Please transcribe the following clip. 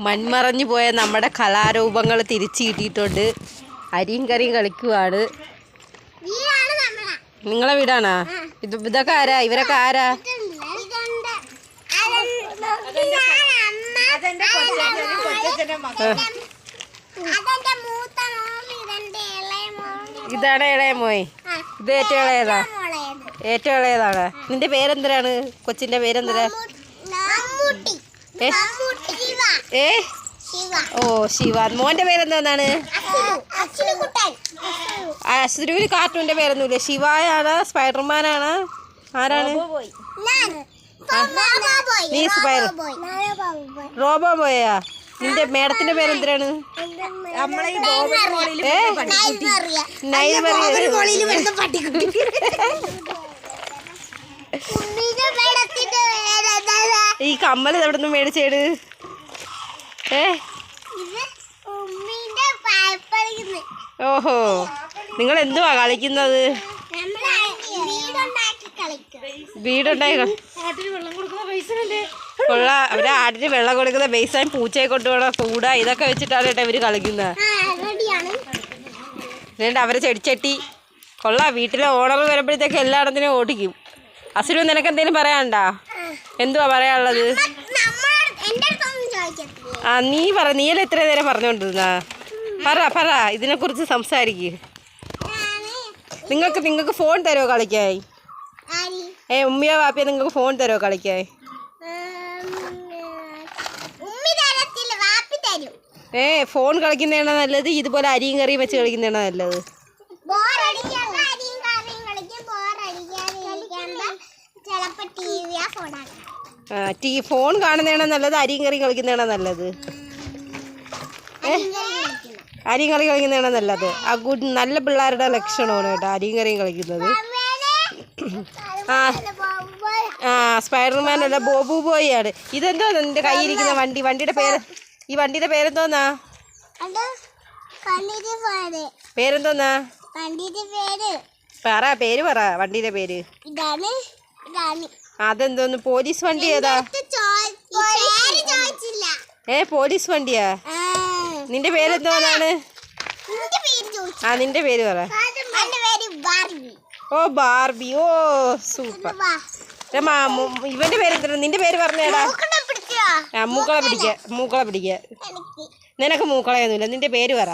മൺമറഞ്ഞു പോയ നമ്മുടെ കലാരൂപങ്ങൾ തിരിച്ചു കിട്ടിയിട്ടുണ്ട്. അരിയും കറിയും കളിക്കുവാണ്. നിങ്ങളെ വീടാണോ ഇതൊക്കെ? ആരാ ഇവരൊക്കെ? ആരാ? ഇതാണ് ഇളയ മോയ്. ഇത് ഏറ്റവും ഇളയതാ? ഏറ്റവും ഇളയതാണ്. നിന്റെ പേരെന്തരാണ്? കൊച്ചിന്റെ പേരെന്തരാ? ഓ ശിവ. മോന്റെ പേരെന്താണ്? അശ്രുവിന് കാർട്ടൂണിന്റെ പേരൊന്നുമില്ല. ശിവായാണ്? സ്പൈഡർമാനാണ്? ആരാണ്? നീ സ്പൈഡർ റോബോ ബോയാ? നിന്റെ മേഡത്തിന്റെ പേരെന്തരാണ്? ഈ കമ്മൽ എവിടെ നിന്ന് മേടിച്ചേട്? ഓഹോ, നിങ്ങൾ എന്തുവാ കളിക്കുന്നത്? വീടുണ്ടായി കൊള്ള. അവര് ആടിന് വെള്ളം കൊടുക്കുന്ന ബേസാൻ പൂച്ചയെ കൊണ്ടുപോകണം കൂടാ. ഇതൊക്കെ വെച്ചിട്ടാണ് കേട്ടോ ഇവര് കളിക്കുന്നത്. എന്നിട്ട് അവരെ ചെടിച്ചട്ടി കൊള്ള. വീട്ടിലെ ഓണർ വരുമ്പോഴത്തേക്ക് എല്ലായിടത്തിനും ഓടിക്കും. അസുരു, നിനക്ക് എന്തെങ്കിലും പറയാനുണ്ടോ? എന്തുവാ പറയാനുള്ളത്? ആ നീ പറ. നീയല്ലേ എത്ര നേരം പറഞ്ഞോണ്ടിരുന്നാ? പറ ഇതിനെക്കുറിച്ച് സംസാരിക്ക്. നിങ്ങൾക്ക് ഫോൺ തരുമോ കളിക്കായി? ഉമ്മിയോ വാപ്പിയോ നിങ്ങൾക്ക് ഫോൺ തരുമോ കളിക്കായി? ഫോൺ കളിക്കുന്നതാണോ നല്ലത്? ഇതുപോലെ അരിയും കറിയും വെച്ച് കളിക്കുന്നതാണോ നല്ലത്? ഫോൺ കാണുന്നതാണോ നല്ലത്? അരിയും കറിയും കളിക്കുന്നതാണോ നല്ലത്? അരിയും കറി കളിക്കുന്നതാണോ നല്ലത്? ആ ഗുഡ്, നല്ല പിള്ളേരുടെ ലക്ഷണമാണ് കേട്ടോ അരിയും കറിയും കളിക്കുന്നത്. സ്പൈഡർമാൻ അല്ല, ബോബു ബോയ് ആണ്. ഇതെന്തോ നിന്റെ കയ്യിരിക്കുന്ന വണ്ടി? വണ്ടിയുടെ പേര്? ഈ വണ്ടിയുടെ പേരെന്തോന്നാ? പേരെന്തോന്നാ? പറ പേര് പറ. വണ്ടിയുടെ പേര് അതെന്തോന്ന്? പോലീസ് വണ്ടി ഏതാ? പോലീസ് വണ്ടിയാ? നിന്റെ പേരെന്തോന്നാണ്? നിന്റെ പേര് പറ. ഓ ബാർബി. ഓ സൂപ്പർ. ഇവന്റെ പേരെന്താ? നിന്റെ പേര് പറഞ്ഞേടാ. മൂക്കളെ പിടിക്ക. നിനക്ക് മൂക്കളയൊന്നുമില്ല. നിന്റെ പേര് പറ.